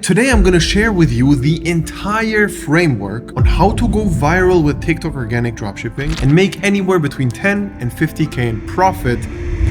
Today I'm going to share with you the entire framework on how to go viral with TikTok organic dropshipping and make anywhere between 10 and 50k in profit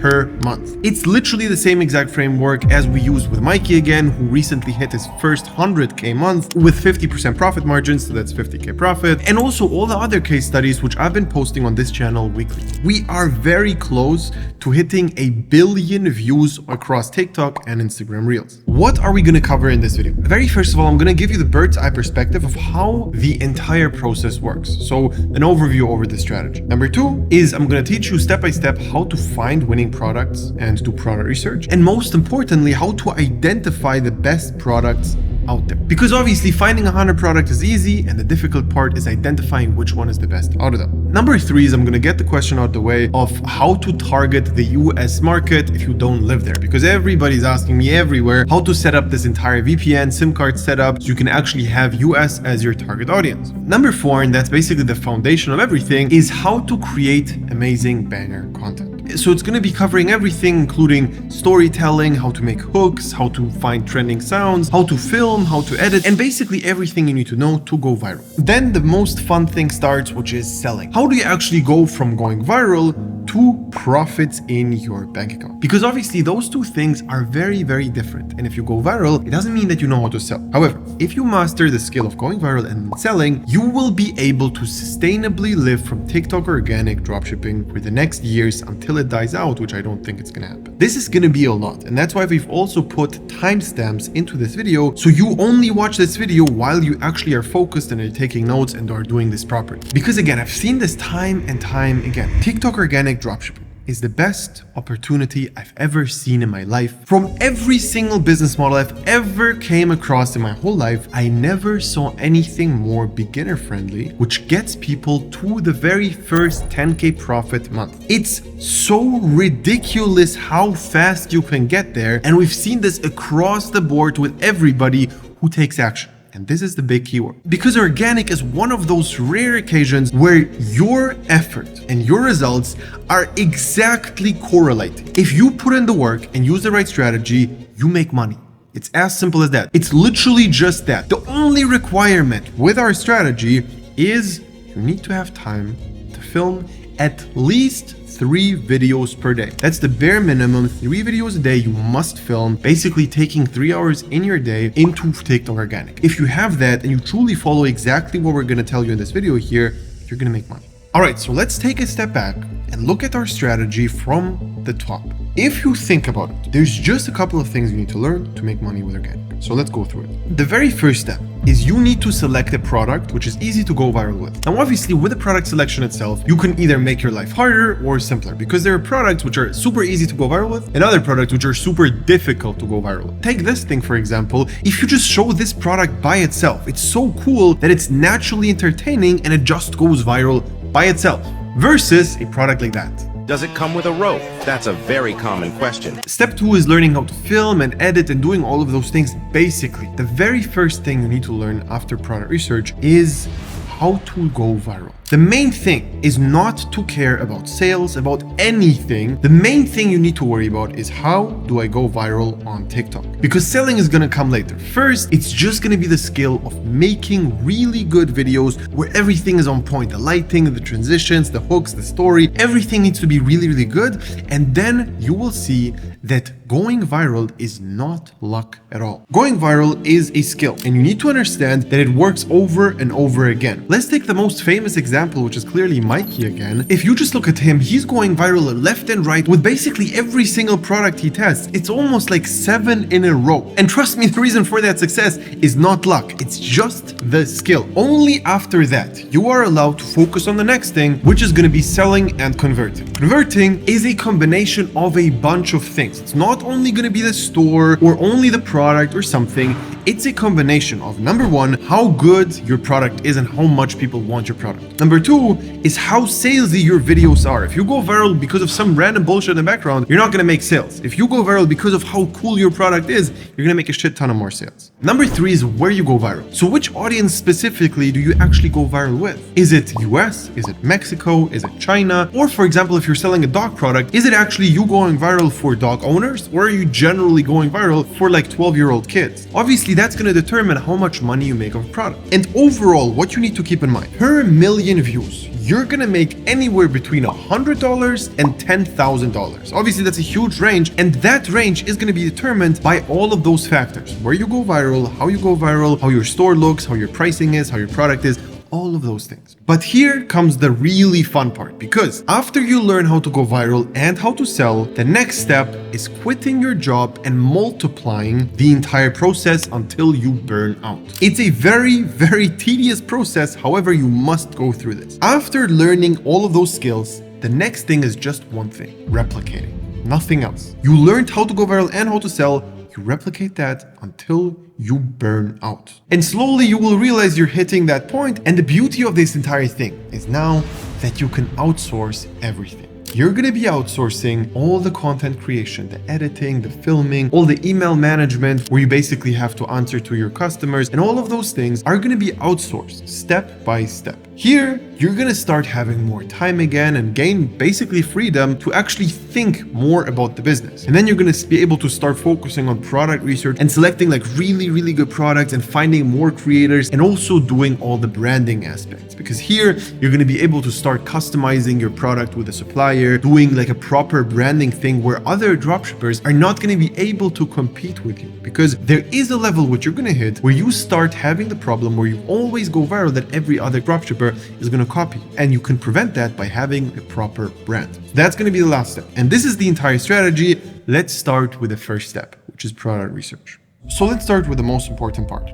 per month. It's literally the same exact framework as we used with Mikey again, who recently hit his first 100k month with 50% profit margins, so that's 50k profit, and also all the other case studies which I've been posting on this channel weekly. We are very close to hitting 1 billion views across TikTok and Instagram Reels. What are we going to cover in this video? Very first of all, I'm going to give you the bird's eye perspective of how the entire process works. So an overview over the strategy. Number 2 is I'm going to teach you step by step how to find winning products and do product research. And most importantly, how to identify the best products out there. Because obviously finding 100 products is easy and the difficult part is identifying which one is the best out of them. Number 3 is I'm going to get the question out of the way of how to target the US market if you don't live there. Because everybody's asking me everywhere how to set up this entire VPN SIM card setup so you can actually have US as your target audience. Number 4, and that's basically the foundation of everything, is how to create amazing banger content. So it's going to be covering everything, including storytelling, how to make hooks, how to find trending sounds, how to film, how to edit, and basically everything you need to know to go viral. Then the most fun thing starts, which is selling. How do you actually go from going viral to profits in your bank account? Because obviously those two things are very, very different. And if you go viral, it doesn't mean that you know how to sell. However, if you master the skill of going viral and selling, you will be able to sustainably live from TikTok organic dropshipping for the next years until it dies out, which I don't think it's gonna happen. This is gonna be a lot. And that's why we've also put timestamps into this video. So you only watch this video while you actually are focused and are taking notes and are doing this properly. Because again, I've seen this time and time again. TikTok organic dropshipping is the best opportunity I've ever seen in my life. From every single business model I've ever came across in my whole life, I never saw anything more beginner friendly, which gets people to the very first 10k profit month. It's so ridiculous how fast you can get there. And we've seen this across the board with everybody who takes action. And this is the big keyword. Because organic is one of those rare occasions where your effort and your results are exactly correlated. If you put in the work and use the right strategy, you make money. It's as simple as that. It's literally just that. The only requirement with our strategy is you need to have time to film at least 3 videos per day. That's the bare minimum. 3 videos a day you must film, basically taking 3 hours in your day into TikTok organic. If you have that and you truly follow exactly what we're going to tell you in this video here, you're going to make money. All right, so let's take a step back and look at our strategy from the top. If you think about it, there's just a couple of things you need to learn to make money with organic. So let's go through it. The very first step is you need to select a product which is easy to go viral with. Now, obviously, with the product selection itself, you can either make your life harder or simpler because there are products which are super easy to go viral with and other products which are super difficult to go viral with. Take this thing, for example. If you just show this product by itself, it's so cool that it's naturally entertaining and it just goes viral by itself versus a product like that. Does it come with a rope? That's a very common question. Step 2 is learning how to film and edit and doing all of those things. Basically, the very first thing you need to learn after product research is how to go viral. The main thing is not to care about sales, about anything. The main thing you need to worry about is how do I go viral on TikTok? Because selling is gonna come later. First, it's just gonna be the skill of making really good videos where everything is on point. The lighting, the transitions, the hooks, the story, everything needs to be really, really good. And then you will see that going viral is not luck at all. Going viral is a skill, and you need to understand that it works over and over again. Let's take the most famous example, which is clearly Mikey again. If you just look at him, he's going viral left and right with basically every single product he tests. It's almost like 7 in a row. And trust me, the reason for that success is not luck. It's just the skill. Only after that, you are allowed to focus on the next thing, which is going to be selling and converting. Converting is a combination of a bunch of things. It's not only going to be the store or only the product or something. It's a combination of, number 1, how good your product is and how much people want your product. Number 2 is how salesy your videos are. If you go viral because of some random bullshit in the background, you're not going to make sales. If you go viral because of how cool your product is, you're going to make a shit ton of more sales. Number 3 is where you go viral. So which audience specifically do you actually go viral with? Is it US? Is it Mexico? Is it China? Or for example, if you're selling a dog product, is it actually you going viral for dog owners, or are you generally going viral for like 12-year-old kids? Obviously, that's going to determine how much money you make of a product. And overall, what you need to keep in mind, per million views, you're going to make anywhere between $100 and $10,000. Obviously, that's a huge range, and that range is going to be determined by all of those factors: where you go viral, how your store looks, how your pricing is, how your product is, all of those things. But here comes the really fun part, because after you learn how to go viral and how to sell, the next step is quitting your job and multiplying the entire process until you burn out. It's a very, very tedious process. However, you must go through this. After learning all of those skills, the next thing is just one thing: replicating. Nothing else. You learned how to go viral and how to sell. You replicate that until you burn out. And slowly you will realize you're hitting that point. And the beauty of this entire thing is now that you can outsource everything. You're going to be outsourcing all the content creation, the editing, the filming, all the email management, where you basically have to answer to your customers, and all of those things are going to be outsourced step by step. Here, you're going to start having more time again and gain basically freedom to actually think more about the business. And then you're going to be able to start focusing on product research and selecting like really, really good products and finding more creators, and also doing all the branding aspects. Because here, you're going to be able to start customizing your product with a supplier, doing like a proper branding thing where other dropshippers are not going to be able to compete with you. Because there is a level which you're going to hit where you start having the problem where you always go viral that every other dropshipper is going to copy. And you can prevent that by having a proper brand. That's going to be the last step. And this is the entire strategy. Let's start with the first step, which is product research. So let's start with the most important part.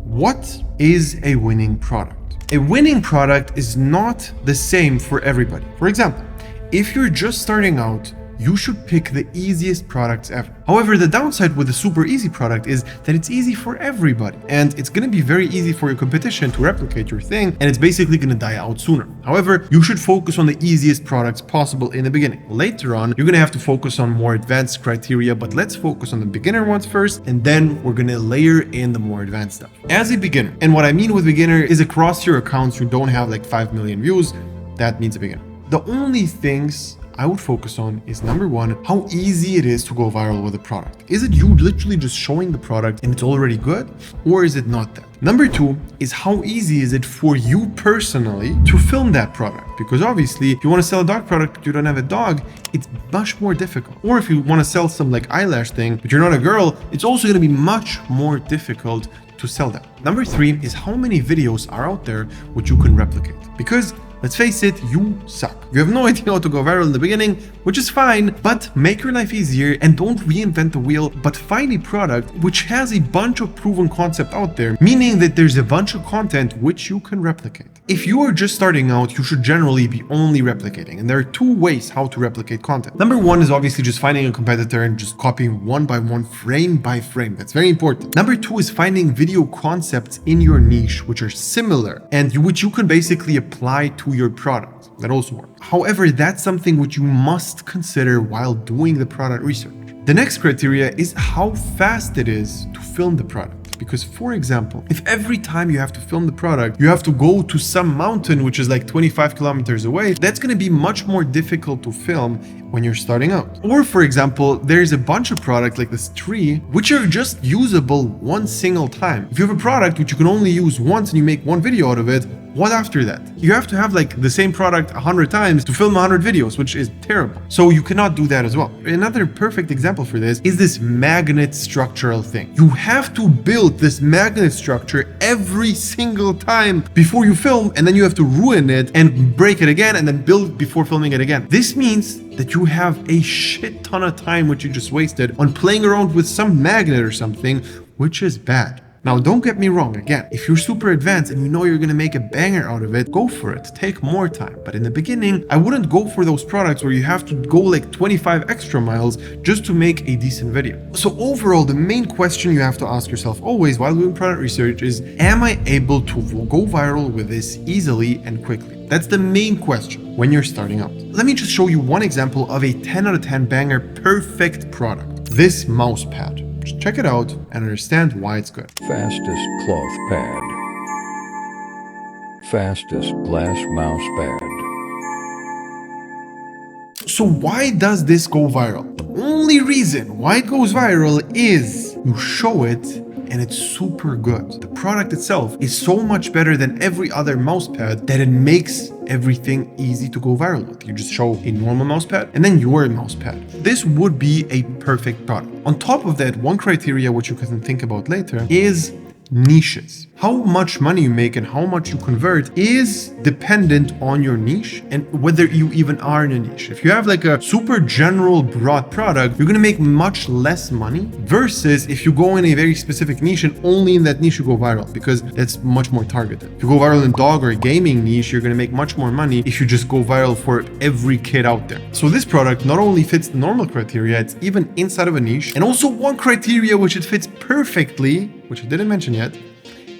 What is a winning product? A winning product is not the same for everybody. For example, if you're just starting out, you should pick the easiest products ever. However, the downside with a super easy product is that it's easy for everybody, and it's going to be very easy for your competition to replicate your thing, and it's basically going to die out sooner. However, you should focus on the easiest products possible in the beginning. Later on, you're going to have to focus on more advanced criteria, but let's focus on the beginner ones first, and then we're going to layer in the more advanced stuff. As a beginner, and what I mean with beginner is across your accounts, you don't have like 5 million views, that means a beginner. The only things I would focus on is, number one, how easy it is to go viral with a product. Is it you literally just showing the product and it's already good, or is it not that? Number two is, how easy is it for you personally to film that product? Because obviously, if you want to sell a dog product but you don't have a dog, it's much more difficult. Or if you want to sell some like eyelash thing but you're not a girl, it's also going to be much more difficult to sell that. Number three is, how many videos are out there which you can replicate? Because let's face it, you suck. You have no idea how to go viral in the beginning, which is fine, but make your life easier and don't reinvent the wheel, but find a product which has a bunch of proven concept out there, meaning that there's a bunch of content which you can replicate. If you are just starting out, you should generally be only replicating, and there are two ways how to replicate content. Number one is obviously just finding a competitor and just copying one by one, frame by frame. That's very important. Number two is finding video concepts in your niche which are similar and which you can basically apply to your product. That also works. However, that's something which you must consider while doing the product research. The next criteria is how fast it is to film the product. Because, for example, if every time you have to film the product, you have to go to some mountain which is like 25 kilometers away, that's going to be much more difficult to film when you're starting out. Or, for example, there's a bunch of products like this tree which are just usable one single time. If you have a product which you can only use once and you make one video out of it, what after that? You have to have like the same product 100 times to film 100 videos, which is terrible. So you cannot do that as well. Another perfect example for this is this magnet structural thing. You have to build this magnet structure every single time before you film, and then you have to ruin it and break it again and then build before filming it again. This means that you have a shit ton of time which you just wasted on playing around with some magnet or something, which is bad. Now, don't get me wrong, again, if you're super advanced and you know you're gonna make a banger out of it, go for it, take more time. But in the beginning, I wouldn't go for those products where you have to go like 25 extra miles just to make a decent video. So overall, the main question you have to ask yourself always while doing product research is, am I able to go viral with this easily and quickly? That's the main question when you're starting out. Let me just show you one example of a 10 out of 10 banger perfect product. This mouse pad. Just check it out and understand why it's good. Fastest cloth pad. Fastest glass mouse pad. So why does this go viral? The only reason why it goes viral is you show it and it's super good. The product itself is so much better than every other mousepad that it makes everything easy to go viral with. You just show a normal mousepad and then your mousepad. This would be a perfect product. On top of that, one criteria which you can think about later is niches. How much money you make and how much you convert is dependent on your niche and whether you even are in a niche. If you have like a super general broad product, you're going to make much less money versus if you go in a very specific niche and only in that niche you go viral, because that's much more targeted. If you go viral in dog or a gaming niche, you're going to make much more money if you just go viral for every kid out there. So this product not only fits the normal criteria, it's even inside of a niche. And also one criteria which it fits perfectly, which I didn't mention yet,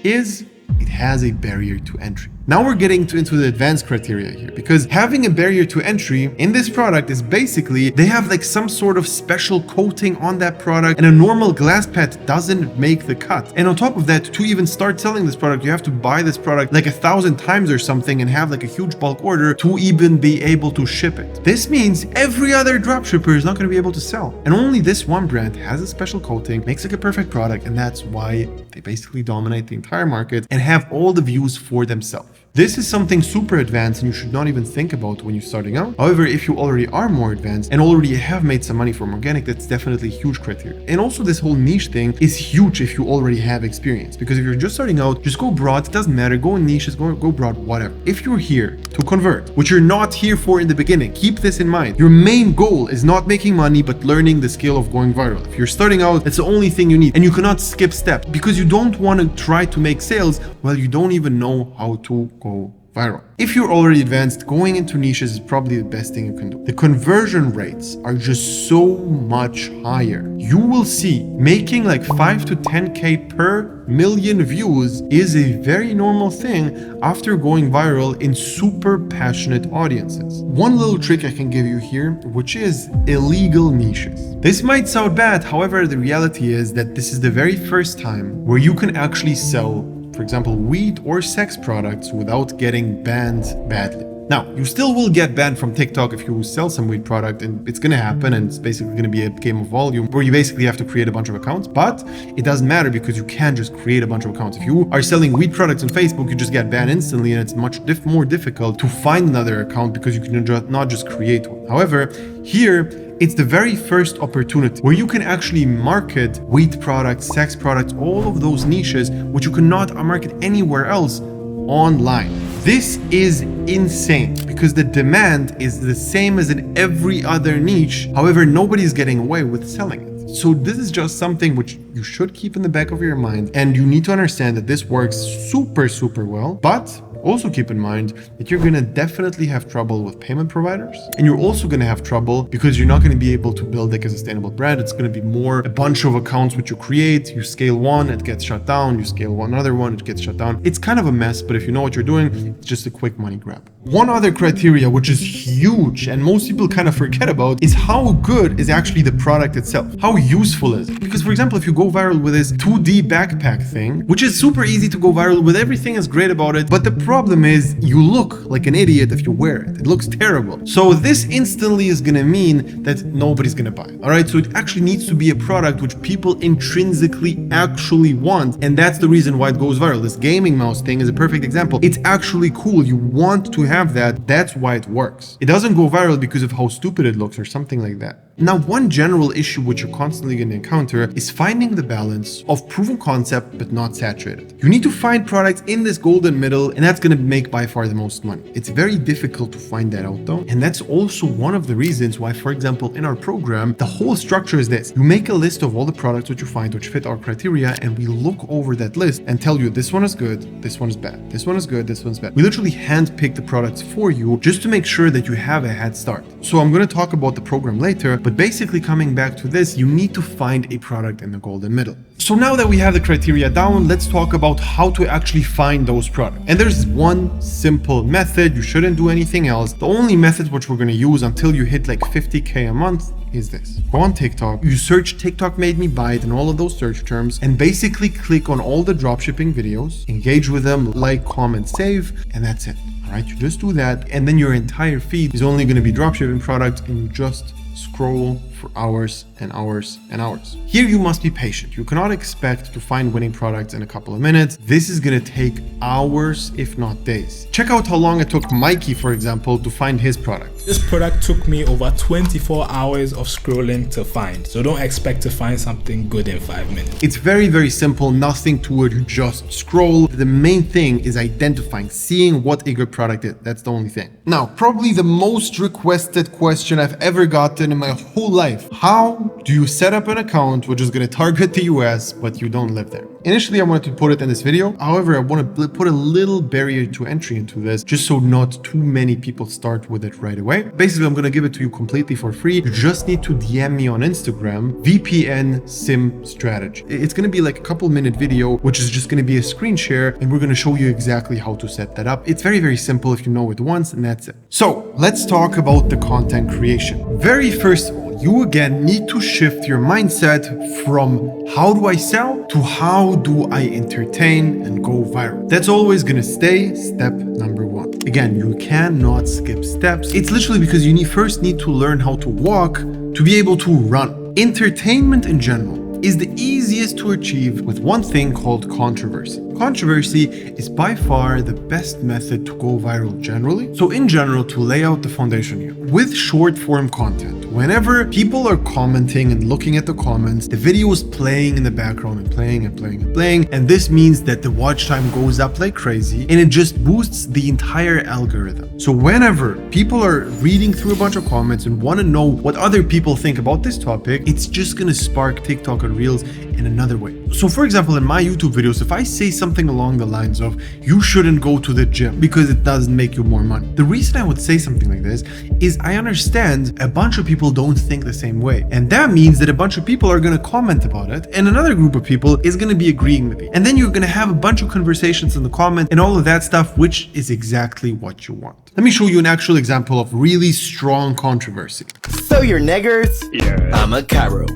is it has a barrier to entry. Now we're getting into the advanced criteria here, because having a barrier to entry in this product is basically they have like some sort of special coating on that product and a normal glass pad doesn't make the cut. And on top of that, to even start selling this product, you have to buy this product like 1,000 times or something and have like a huge bulk order to even be able to ship it. This means every other dropshipper is not going to be able to sell. And only this one brand has a special coating, makes like a perfect product, and that's why they basically dominate the entire market and have all the views for themselves. This is something super advanced and you should not even think about when you're starting out. However, if you already are more advanced and already have made some money from organic, that's definitely a huge criteria. And also this whole niche thing is huge if you already have experience, because if you're just starting out, just go broad, it doesn't matter, go in niches, go broad, whatever. If you're here to convert, which you're not here for in the beginning, keep this in mind. Your main goal is not making money, but learning the skill of going viral. If you're starting out, that's the only thing you need, and you cannot skip steps because you don't want to try to make sales while you don't even know how to go viral. If you're already advanced, going into niches is probably the best thing you can do. The conversion rates are just so much higher. You will see making like 5 to 10K per million views is a very normal thing after going viral in super passionate audiences. One little trick I can give you here, which is illegal niches. This might sound bad, however, the reality is that this is the very first time where you can actually sell, for example, weed or sex products without getting banned badly. Now, you still will get banned from TikTok if you sell some weed product, and it's gonna happen, and it's basically gonna be a game of volume where you basically have to create a bunch of accounts, but it doesn't matter because you can just create a bunch of accounts. If you are selling weed products on Facebook, you just get banned instantly, and it's much more difficult to find another account because you can not just create one. However, here, it's the very first opportunity where you can actually market weed products, sex products, all of those niches, which you cannot market anywhere else online. This is insane because the demand is the same as in every other niche. However, nobody's getting away with selling it. So this is just something which you should keep in the back of your mind, and you need to understand that this works super well, but also keep in mind that you're going to definitely have trouble with payment providers, and you're also going to have trouble because you're not going to be able to build like a sustainable brand. It's going to be more a bunch of accounts which you create, you scale one, it gets shut down, you scale another one, it gets shut down. It's kind of a mess, but if you know what you're doing, it's just a quick money grab. One other criteria which is huge and most people kind of forget about is how good is actually the product itself. How useful is it? Because for example, if you go viral with this 2D backpack thing, which is super easy to go viral with, everything is great about it, but the problem is you look like an idiot if you wear it. It looks terrible. So this instantly is going to mean that nobody's going to buy it. All right. So it actually needs to be a product which people intrinsically actually want. And that's the reason why it goes viral. This gaming mouse thing is a perfect example. It's actually cool. You want to have that. That's why it works. It doesn't go viral because of how stupid it looks or something like that. Now, one general issue which you're constantly going to encounter is finding the balance of proven concept but not saturated. You need to find products in this golden middle, and that's going to make by far the most money. It's very difficult to find that out though, and that's also one of the reasons why, for example, in our program, the whole structure is this. You make a list of all the products which you find which fit our criteria, and we look over that list and tell you this one is good, this one is bad, this one is good, this one's bad. We literally handpick the products for you just to make sure that you have a head start. So I'm going to talk about the program later, but basically coming back to this, you need to find a product in the golden middle. So now that we have the criteria down, let's talk about how to actually find those products. And there's one simple method. You shouldn't do anything else. The only method which we're going to use until you hit like 50K a month is this. Go on TikTok, you search TikTok made me buy it and all of those search terms, and basically click on all the dropshipping videos, engage with them, like, comment, save, and that's it. All right, you just do that, and then your entire feed is only going to be dropshipping products, and you just scroll for hours and hours and hours. Here you must be patient. You cannot expect to find winning products in a couple of minutes. This is gonna take hours, if not days. Check out how long it took Mikey, for example, to find his product. This product took me over 24 hours of scrolling to find, so don't expect to find something good in 5 minutes. It's very, very simple, nothing to it, just scroll. The main thing is identifying, seeing what a good product is. That's the only thing. Now, probably the most requested question I've ever gotten in my whole life. How do you set up an account which is going to target the US, but you don't live there? Initially, I wanted to put it in this video. However, I want to put a little barrier to entry into this, just so not too many people start with it right away. Basically, I'm going to give it to you completely for free. You just need to DM me on Instagram, VPN SIM strategy. It's going to be like a couple-minute video, which is just going to be a screen share, and we're going to show you exactly how to set that up. It's very, very simple if you know it once, and that's it. So let's talk about the content creation. Very first of all, you again need to shift your mindset from how do I sell to how do I entertain and go viral. That's always gonna stay step number one. Again, you cannot skip steps. It's literally because you first need to learn how to walk to be able to run. Entertainment in general is the easiest to achieve with one thing called controversy. Controversy is by far the best method to go viral generally. So in general, to lay out the foundation here, with short form content, whenever people are commenting and looking at the comments, the video is playing in the background and playing and playing and playing. And this means that the watch time goes up like crazy and it just boosts the entire algorithm. So whenever people are reading through a bunch of comments and want to know what other people think about this topic, it's just going to spark TikTok and Reels in another way. So for example, in my YouTube videos, if I say something along the lines of, you shouldn't go to the gym because it doesn't make you more money. The reason I would say something like this is I understand a bunch of people don't think the same way. And that means that a bunch of people are going to comment about it and another group of people is going to be agreeing with me. And then you're going to have a bunch of conversations in the comments and all of that stuff, which is exactly what you want. Let me show you an actual example of really strong controversy. So you're niggers? Yeah. I'm a Cairo.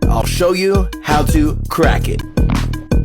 I'll show you how to crack it.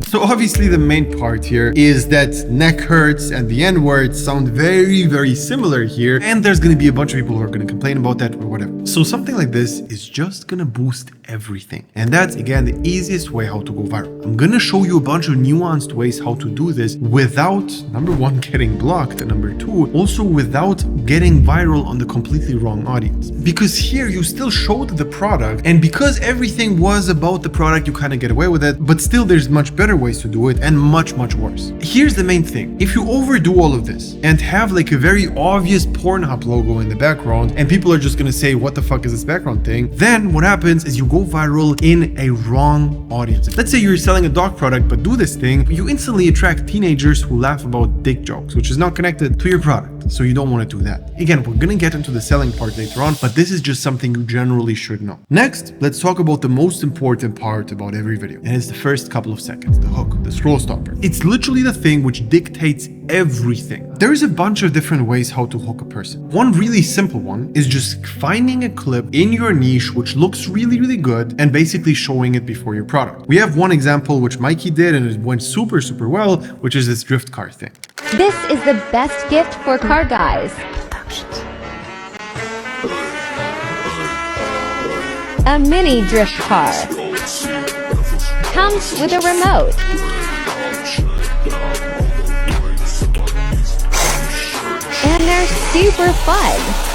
So obviously the main part here is that neck hurts and the N-word sound very, very similar here. And there's going to be a bunch of people who are going to complain about that or whatever. So something like this is just going to boost everything. And that's, again, the easiest way how to go viral. I'm going to show you a bunch of nuanced ways how to do this without, number one, getting blocked, and number two, also without getting viral on the completely wrong audience. Because here you still showed the product, and because everything was about the product, you kind of get away with it, but still there's much better ways to do it and much, much worse. Here's the main thing. If you overdo all of this and have like a very obvious Pornhub logo in the background and people are just going to say, what the fuck is this background thing? Then what happens is you go viral in a wrong audience. Let's say you're selling a dog product, but do this thing, you instantly attract teenagers who laugh about dick jokes, which is not connected to your product. So you don't want to do that. Again, we're going to get into the selling part later on, but this is just something you generally should know. Next, let's talk about the most important part about every video. And it's the first couple of seconds, the hook, the scroll stopper. It's literally the thing which dictates everything. There's a bunch of different ways how to hook a person. One really simple one is just finding a clip in your niche which looks really, really good and basically showing it before your product. We have one example which Mikey did and it went super, super well, which is this drift car thing. This is the best gift for car guys. A mini drift car. Comes with a remote. And they're super fun.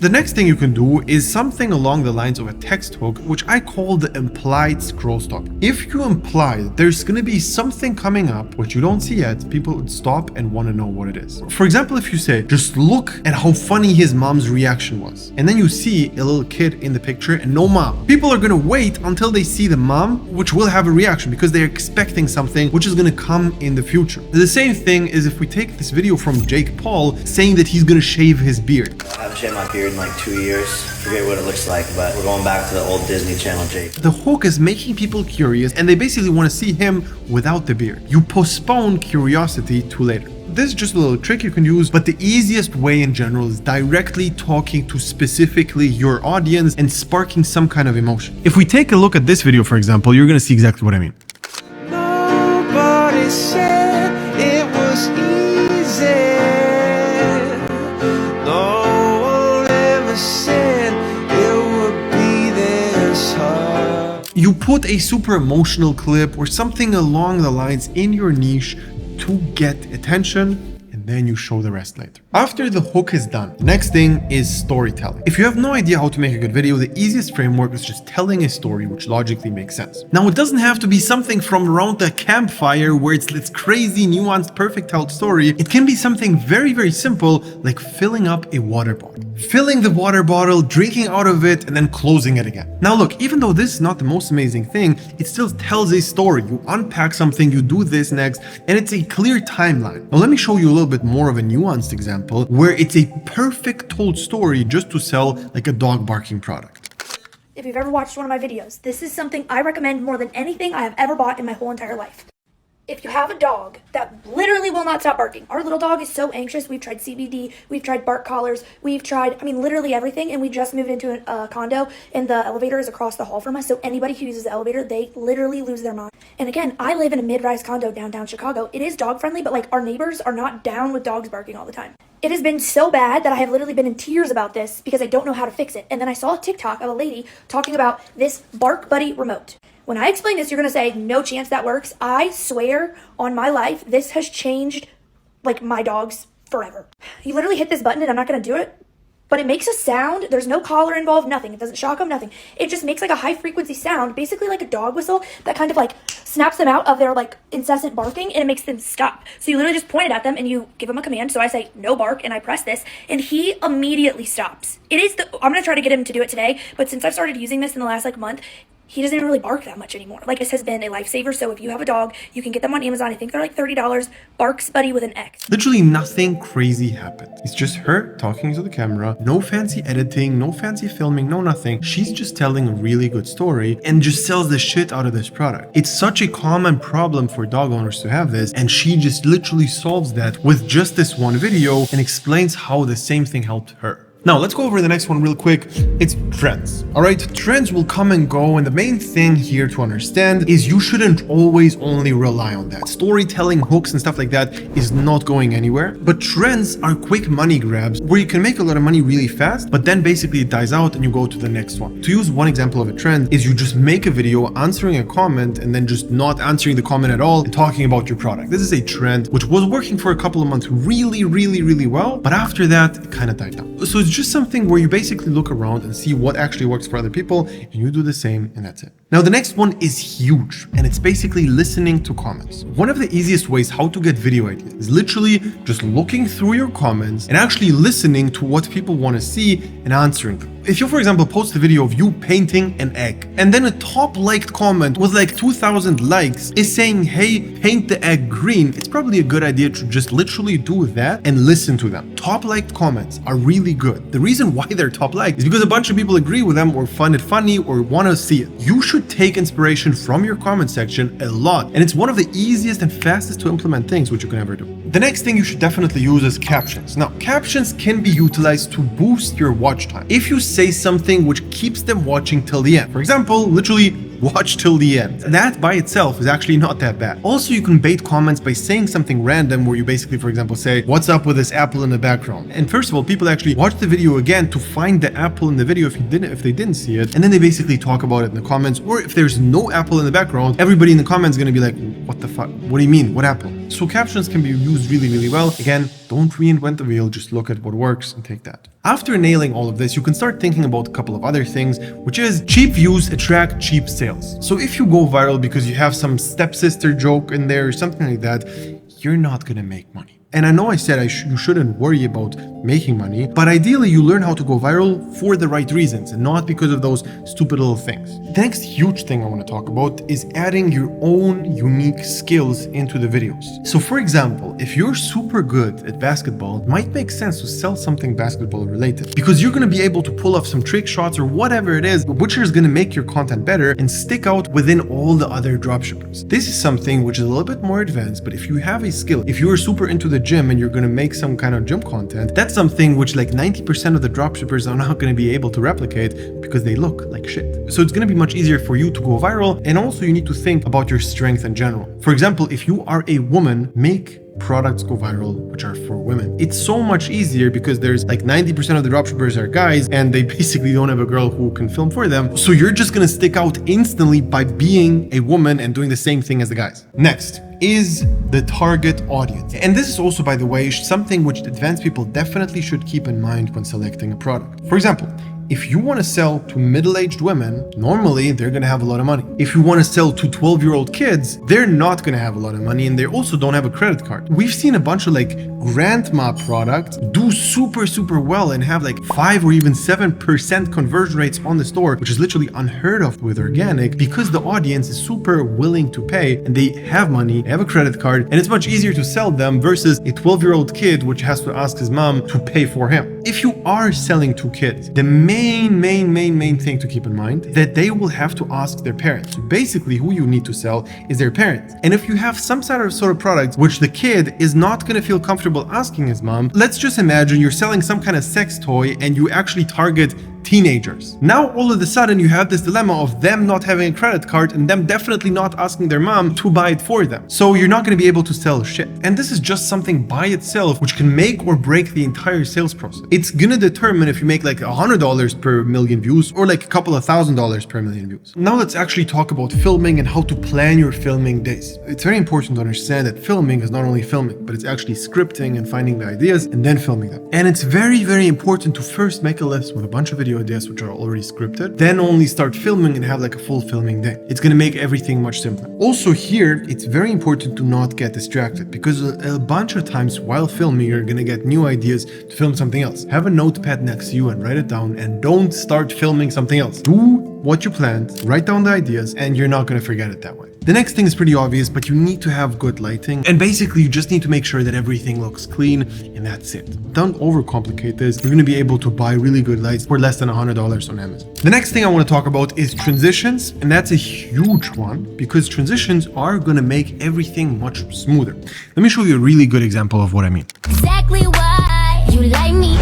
The next thing you can do is something along the lines of a text hook, which I call the implied scroll stopper. If you imply that there's going to be something coming up which you don't see yet, people would stop and want to know what it is. For example, if you say, just look at how funny his mom's reaction was, and then you see a little kid in the picture and no mom, people are going to wait until they see the mom, which will have a reaction because they're expecting something which is going to come in the future. The same thing is if we take this video from Jake Paul saying that he's going to shave his beard. I haven't shaved my beard in like 2 years. Forget what it looks like, but we're going back to the old Disney Channel Jake. The hook is making people curious and they basically want to see him without the beard. You postpone curiosity to later. This is just a little trick you can use, but the easiest way in general is directly talking to specifically your audience and sparking some kind of emotion. If we take a look at this video, for example, you're going to see exactly what I mean. Nobody said it was easy. No one ever said put a super emotional clip or something along the lines in your niche to get attention, and then you show the rest later. After the hook is done, the next thing is storytelling. If you have no idea how to make a good video, the easiest framework is just telling a story which logically makes sense. Now, it doesn't have to be something from around the campfire where it's this crazy, nuanced, perfect told story. It can be something very, very simple, like filling up a water bottle. Filling the water bottle, drinking out of it, and then closing it again. Now look, even though this is not the most amazing thing, it still tells a story. You unpack something, you do this next, and it's a clear timeline. Now let me show you a little bit more of a nuanced example where it's a perfect told story just to sell like a dog barking product. If you've ever watched one of my videos, this is something I recommend more than anything I have ever bought in my whole entire life. If you have a dog that literally will not stop barking, our little dog is so anxious. We've tried CBD, we've tried bark collars, we've tried, literally everything. And we just moved into a condo and the elevator is across the hall from us. So anybody who uses the elevator, they literally lose their mind. And again, I live in a mid-rise condo downtown Chicago. It is dog friendly, but like our neighbors are not down with dogs barking all the time. It has been so bad that I have literally been in tears about this because I don't know how to fix it. And then I saw a TikTok of a lady talking about this Bark Buddy remote. When I explain this, you're going to say, no chance that works. I swear on my life, this has changed like my dogs forever. You literally hit this button and I'm not going to do it, but it makes a sound. There's no collar involved, nothing. It doesn't shock them, nothing. It just makes like a high frequency sound, basically like a dog whistle that kind of like snaps them out of their like incessant barking and it makes them stop. So you literally just point it at them and you give them a command. So I say no bark and I press this and he immediately stops. I'm going to try to get him to do it today, but since I've started using this in the last like month, he doesn't really bark that much anymore. Like, this has been a lifesaver. So if you have a dog, you can get them on Amazon. I think they're like $30. Barks Buddy with an X. Literally nothing crazy happened. It's just her talking to the camera. No fancy editing, no fancy filming, no nothing. She's just telling a really good story and just sells the shit out of this product. It's such a common problem for dog owners to have this, and she just literally solves that with just this one video and explains how the same thing helped her. Now, let's go over the next one real quick. It's trends. All right, trends will come and go. And the main thing here to understand is you shouldn't always only rely on that. Storytelling, hooks and stuff like that is not going anywhere. But trends are quick money grabs where you can make a lot of money really fast, but then basically it dies out and you go to the next one. To use one example of a trend is you just make a video answering a comment and then just not answering the comment at all and talking about your product. This is a trend which was working for a couple of months really well, but after that, it kind of died down. So it's just something where you basically look around and see what actually works for other people and you do the same and that's it. Now the next one is huge and it's basically listening to comments. One of the easiest ways how to get video ideas is literally just looking through your comments and actually listening to what people want to see and answering them. If you, for example, post a video of you painting an egg and then a top liked comment with like 2,000 likes is saying, hey, paint the egg green, it's probably a good idea to just literally do that and listen to them. Top liked comments are really good. The reason why they're top liked is because a bunch of people agree with them or find it funny or want to see it. You should take inspiration from your comment section a lot, and it's one of the easiest and fastest to implement things which you can ever do. The next thing you should definitely use is captions. Now, captions can be utilized to boost your watch time. If you say something which keeps them watching till the end. For example, literally watch till the end. That by itself is actually not that bad. Also, you can bait comments by saying something random where you basically, for example, say, what's up with this apple in the background? And first of all, people actually watch the video again to find the apple in the video if they didn't see it. And then they basically talk about it in the comments. Or if there's no apple in the background, everybody in the comments is going to be like, what the fuck? What do you mean? What apple? So captions can be used really well. Again, don't reinvent the wheel, just look at what works and take that. After nailing all of this, you can start thinking about a couple of other things, which is cheap views attract cheap sales. So if you go viral because you have some stepsister joke in there or something like that, you're not gonna make money. And I know I said you shouldn't worry about making money, but ideally you learn how to go viral for the right reasons and not because of those stupid little things. The next huge thing I want to talk about is adding your own unique skills into the videos. So for example, if you're super good at basketball, it might make sense to sell something basketball related because you're going to be able to pull off some trick shots or whatever it is, which is going to make your content better and stick out within all the other dropshippers. This is something which is a little bit more advanced, but if you have a skill, if you're super into the gym and you're going to make some kind of gym content, that's something which like 90% of the dropshippers are not going to be able to replicate because they look like shit. So it's going to be much easier for you to go viral, and also you need to think about your strength in general. For example, if you are a woman, make products go viral which are for women. It's so much easier because there's like 90% of the dropshippers are guys and they basically don't have a girl who can film for them. So you're just gonna stick out instantly by being a woman and doing the same thing as the guys. Next is the target audience. And this is also, by the way, something which advanced people definitely should keep in mind when selecting a product. For example, if you want to sell to middle-aged women, normally they're going to have a lot of money. If you want to sell to 12-year-old kids, they're not going to have a lot of money and they also don't have a credit card. We've seen a bunch of like grandma products do super well and have like 5 or even 7% conversion rates on the store, which is literally unheard of with organic because the audience is super willing to pay and they have money, they have a credit card, and it's much easier to sell them versus a 12-year-old kid which has to ask his mom to pay for him. If you are selling to kids, the main thing to keep in mind that they will have to ask their parents. So basically who you need to sell is their parents. And if you have some sort of product which the kid is not going to feel comfortable asking his mom, let's just imagine you're selling some kind of sex toy and you actually target teenagers. Now all of a sudden you have this dilemma of them not having a credit card and them definitely not asking their mom to buy it for them. So you're not going to be able to sell shit. And this is just something by itself which can make or break the entire sales process. It's going to determine if you make like $100 per million views or like a couple of $1,000s per million views. Now let's actually talk about filming and how to plan your filming days. It's very important to understand that filming is not only filming, but it's actually scripting and finding the ideas and then filming them. And it's very important to first make a list with a bunch of video ideas which are already scripted, then only start filming and have like a full filming day. It's going to make everything much simpler. Also here, it's very important to not get distracted because a bunch of times while filming, you're going to get new ideas to film something else. Have a notepad next to you and write it down and don't start filming something else. Do what you planned, write down the ideas, and you're not going to forget it that way. The next thing is pretty obvious, but you need to have good lighting. And basically, you just need to make sure that everything looks clean, and that's it. Don't overcomplicate this. You're going to be able to buy really good lights for less than $100 on Amazon. The next thing I want to talk about is transitions, and that's a huge one because transitions are going to make everything much smoother. Let me show you a really good example of what I mean. Exactly why you like me.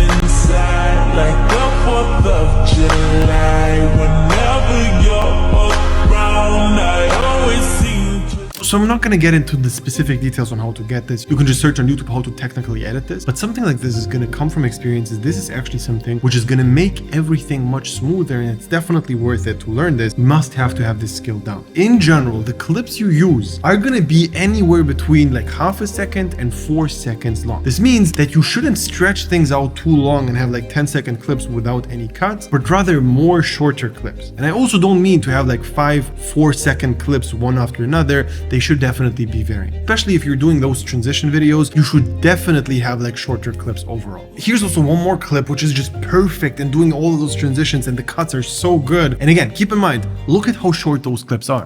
Inside like the 4th of July. Whenever you're around, I always seem to. So I'm not going to get into the specific details on how to get this. You can just search on YouTube how to technically edit this. But something like this is going to come from experiences. This is actually something which is going to make everything much smoother, and it's definitely worth it to learn this. You must have to have this skill down. In general, the clips you use are going to be anywhere between like half a second and 4 seconds long. This means that you shouldn't stretch things out too long and have like 10-second clips without any cuts, but rather more shorter clips. And I also don't mean to have like 5 4-second clips one after another. They should definitely be varying. Especially if you're doing those transition videos, you should definitely have like shorter clips overall. Here's also one more clip which is just perfect in doing all of those transitions, and the cuts are so good. And again, keep in mind, look at how short those clips are.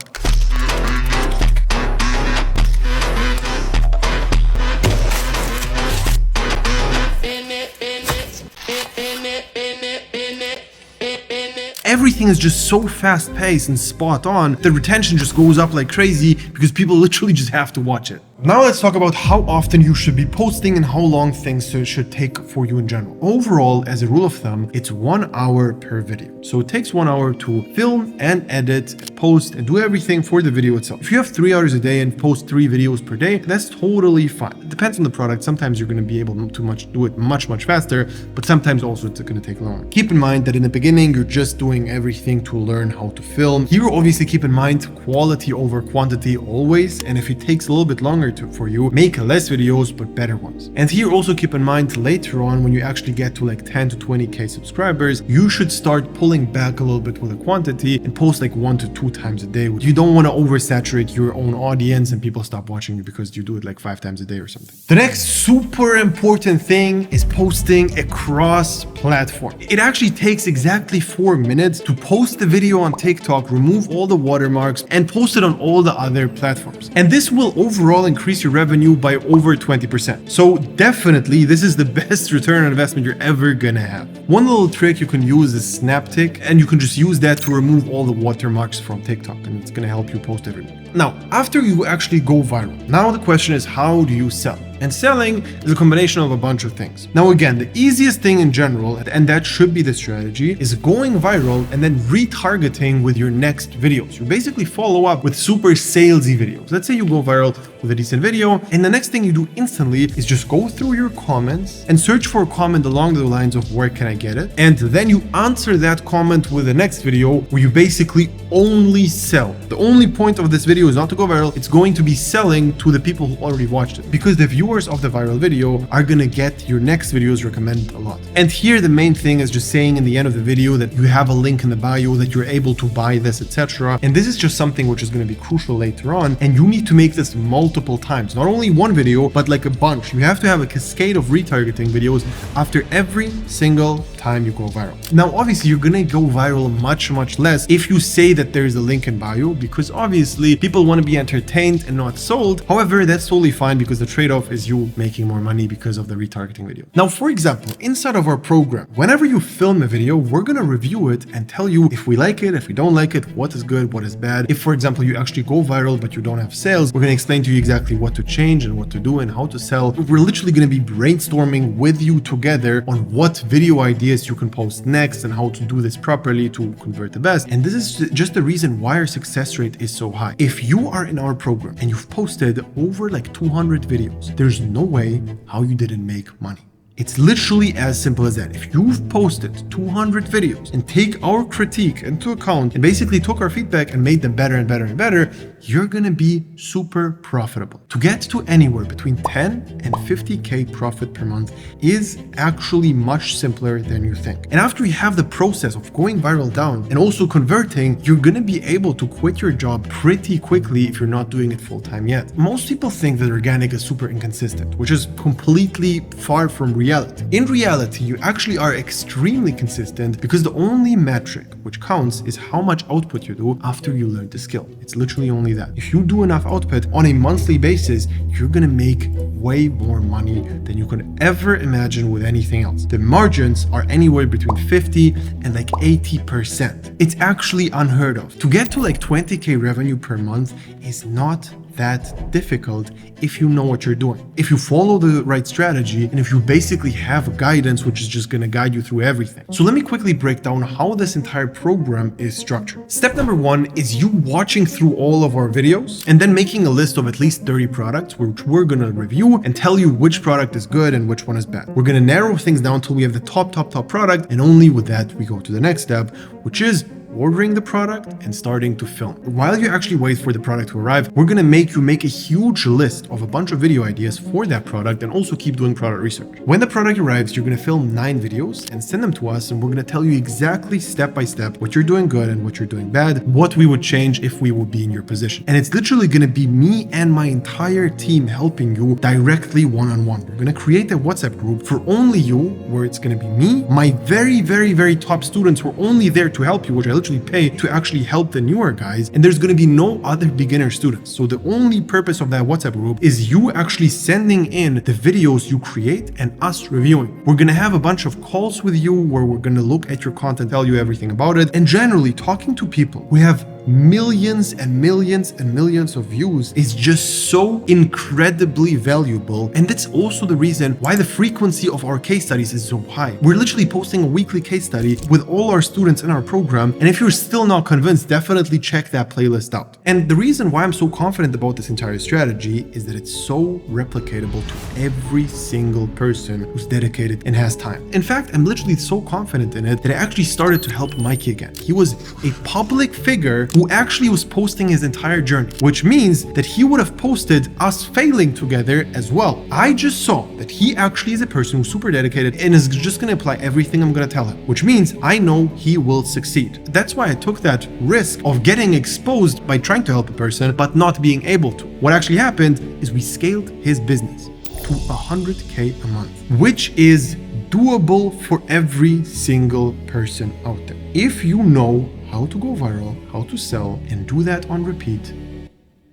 Everything is just so fast paced and spot on. The retention just goes up like crazy because people literally just have to watch it. Now let's talk about how often you should be posting and how long things should take for you in general. Overall, as a rule of thumb, it's 1 hour per video. So it takes 1 hour to film and edit, post, and do everything for the video itself. If you have 3 hours a day and post 3 videos per day, that's totally fine. It depends on the product. Sometimes you're going to be able to do it much faster, but sometimes also it's going to take longer. Keep in mind that in the beginning, you're just doing everything to learn how to film. Here, obviously, keep in mind quality over quantity always. And if it takes a little bit longer for you, make less videos but better ones. And here also keep in mind later on when you actually get to like 10 to 20k subscribers, you should start pulling back a little bit with the quantity and post like 1 to 2 times a day. You don't want to oversaturate your own audience and people stop watching you because you do it like 5 times a day or something. The next super important thing is posting across platform. It actually takes exactly 4 minutes to post the video on TikTok, remove all the watermarks, and post it on all the other platforms. And this will overall increase your revenue by over 20%. So definitely this is the best return on investment you're ever gonna have. One little trick you can use is SnapTick, and you can just use that to remove all the watermarks from TikTok, and it's gonna help you post everywhere. Now, after you actually go viral, now the question is, how do you sell? And selling is a combination of a bunch of things. Now again, the easiest thing in general, and that should be the strategy, is going viral and then retargeting with your next videos. You basically follow up with super salesy videos. Let's say you go viral with a decent video, and the next thing you do instantly is just go through your comments and search for a comment along the lines of where can I get it, and then you answer that comment with the next video where you basically only sell. The only point of this video is not to go viral, it's going to be selling to the people who already watched it, because the viewers of the viral video are gonna get your next videos recommended a lot. And here the main thing is just saying in the end of the video that you have a link in the bio, that you're able to buy this, etc. And this is just something which is going to be crucial later on, and you need to make this multiple times, not only one video but like a bunch. You have to have a cascade of retargeting videos after every single time you go viral. Now obviously you're gonna go viral much less if you say that there is a link in bio, because obviously people want to be entertained and not sold. However, that's totally fine, because the trade-off is you making more money because of the retargeting video. Now for example, inside of our program, whenever you film a video, we're gonna review it and tell you if we like it, if we don't like it, what is good, what is bad. If for example you actually go viral but you don't have sales, we're gonna explain to you exactly what to change and what to do and how to sell. We're literally gonna be brainstorming with you together on what video ideas you can post next and how to do this properly to convert the best. And this is just the reason why our success rate is so high. If you are in our program and you've posted over like 200 videos, there's no way how you didn't make money. It's literally as simple as that. If you've posted 200 videos and take our critique into account and basically took our feedback and made them better and better and better, you're gonna be super profitable. To get to anywhere between 10 and 50K profit per month is actually much simpler than you think. And after you have the process of going viral down and also converting, you're gonna be able to quit your job pretty quickly if you're not doing it full time yet. Most people think that organic is super inconsistent, which is completely far from reality. In reality, you actually are extremely consistent, because the only metric which counts is how much output you do after you learn the skill. It's literally only that. If you do enough output on a monthly basis, you're gonna make way more money than you could ever imagine with anything else. The margins are anywhere between 50 and like 80%. It's actually unheard of. To get to like 20K revenue per month is not that difficult if you know what you're doing. If you follow the right strategy, and if you basically have guidance which is just gonna guide you through everything. So let me quickly break down how this entire program is structured. Step number 1 is you watching through all of our videos and then making a list of at least 30 products which we're gonna review and tell you which product is good and which one is bad. We're gonna narrow things down till we have the top product, and only with that we go to the next step, which is ordering the product and starting to film. While you actually wait for the product to arrive, we're gonna make you make a huge list of a bunch of video ideas for that product and also keep doing product research. When the product arrives, you're gonna film 9 videos and send them to us, and we're gonna tell you exactly step by step what you're doing good and what you're doing bad, what we would change if we would be in your position. And it's literally gonna be me and my entire team helping you directly one-on-one. We're gonna create a WhatsApp group for only you, where it's gonna be me, my very top students who are only there to help you, which I literally pay to actually help the newer guys, and there's going to be no other beginner students. So the only purpose of that WhatsApp group is you actually sending in the videos you create and us reviewing. We're going to have a bunch of calls with you where we're going to look at your content, tell you everything about it, and generally talking to people who have millions and millions and millions of views is just so incredibly valuable. And that's also the reason why the frequency of our case studies is so high. We're literally posting a weekly case study with all our students in our program, and if you're still not convinced, definitely check that playlist out. And the reason why I'm so confident about this entire strategy is that it's so replicatable to every single person who's dedicated and has time. In fact, I'm literally so confident in it that I actually started to help Mikey again. He was a public figure who actually was posting his entire journey, which means that he would have posted us failing together as well. I just saw that he actually is a person who's super dedicated and is just going to apply everything I'm going to tell him, which means I know he will succeed. That's why I took that risk of getting exposed by trying to help a person but not being able to. What actually happened is we scaled his business to 100K a month, which is doable for every single person out there. If you know how to go viral, how to sell, and do that on repeat,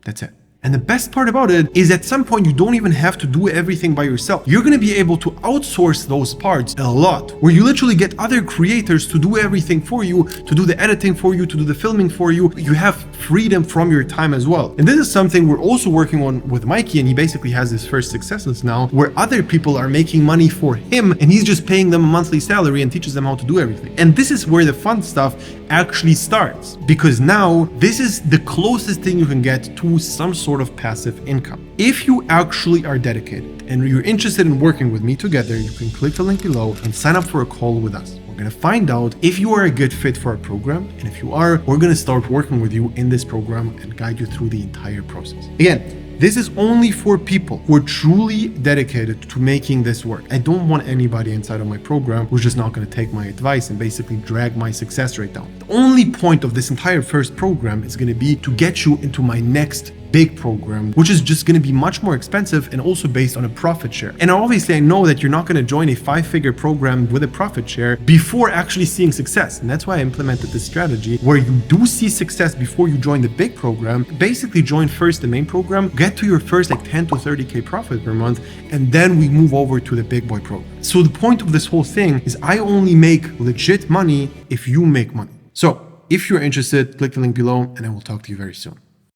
that's it. And the best part about it is at some point you don't even have to do everything by yourself. You're gonna be able to outsource those parts a lot, where you literally get other creators to do everything for you, to do the editing for you, to do the filming for you. You have freedom from your time as well. And this is something we're also working on with Mikey, and he basically has his first successes now where other people are making money for him and he's just paying them a monthly salary and teaches them how to do everything. And this is where the fun stuff actually starts, because now this is the closest thing you can get to some sort of passive income. If you actually are dedicated and you're interested in working with me together, you can click the link below and sign up for a call with us. We're going to find out if you are a good fit for our program, and if you are, we're going to start working with you in this program and guide you through the entire process. Again, this is only for people who are truly dedicated to making this work. I don't want anybody inside of my program who's just not going to take my advice and basically drag my success rate down. The only point of this entire first program is going to be to get you into my next big program, which is just going to be much more expensive and also based on a profit share. And obviously I know that you're not going to join a 5-figure program with a profit share before actually seeing success. And that's why I implemented this strategy where you do see success before you join the big program. Basically join first the main program, get to your first like 10 to 30K profit per month, and then we move over to the big boy program. So the point of this whole thing is I only make legit money if you make money. So if you're interested, click the link below and I will talk to you very soon.